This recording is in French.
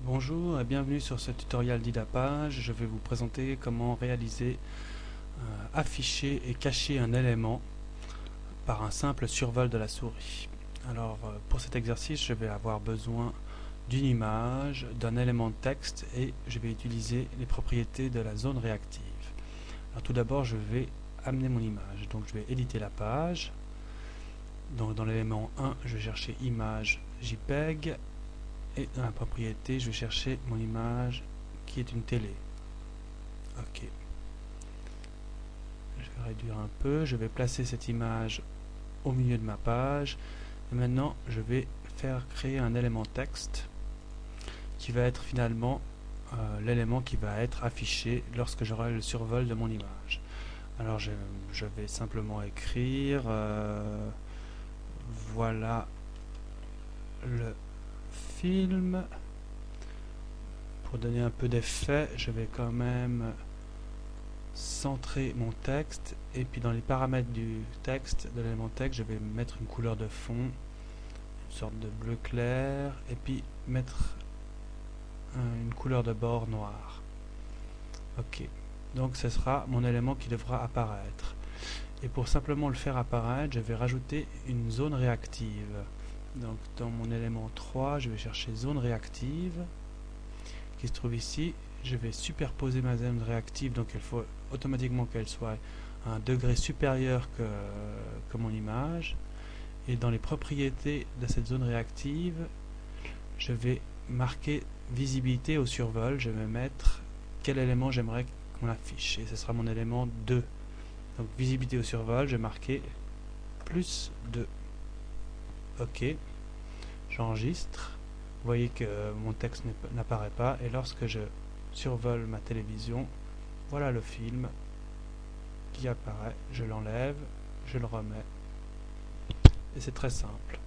Bonjour et bienvenue sur ce tutoriel d'IDAPAGE. Je vais vous présenter comment réaliser, afficher et cacher un élément par un simple survol de la souris. Alors pour cet exercice, je vais avoir besoin d'une image, d'un élément de texte et je vais utiliser les propriétés de la zone réactive. Alors tout d'abord, je vais amener mon image. Donc je vais éditer la page. Donc dans l'élément 1, je vais chercher image JPEG. Et dans la propriété, je vais chercher mon image qui est une télé. Ok. Je vais réduire un peu. Je vais placer cette image au milieu de ma page. Et maintenant, je vais créer un élément texte qui va être finalement l'élément qui va être affiché lorsque j'aurai le survol de mon image. Alors, je vais simplement écrire voilà le film. Pour donner un peu d'effet, je vais quand même centrer mon texte et puis dans les paramètres du texte, de l'élément texte, je vais mettre une couleur de fond, une sorte de bleu clair, et puis mettre une couleur de bord noire. Ok, donc ce sera mon élément qui devra apparaître. Et pour simplement le faire apparaître, je vais rajouter une zone réactive. Donc dans mon élément 3, je vais chercher zone réactive qui se trouve ici. Je vais superposer ma zone réactive, donc il faut automatiquement qu'elle soit à un degré supérieur que mon image. Et dans les propriétés de cette zone réactive, je vais marquer visibilité au survol. Je vais mettre quel élément j'aimerais qu'on affiche, et ce sera mon élément 2. Donc visibilité au survol, je vais marquer plus 2. Ok, j'enregistre. Vous voyez que mon texte n'apparaît pas, et lorsque je survole ma télévision, voilà le film qui apparaît. Je l'enlève, je le remets, et c'est très simple.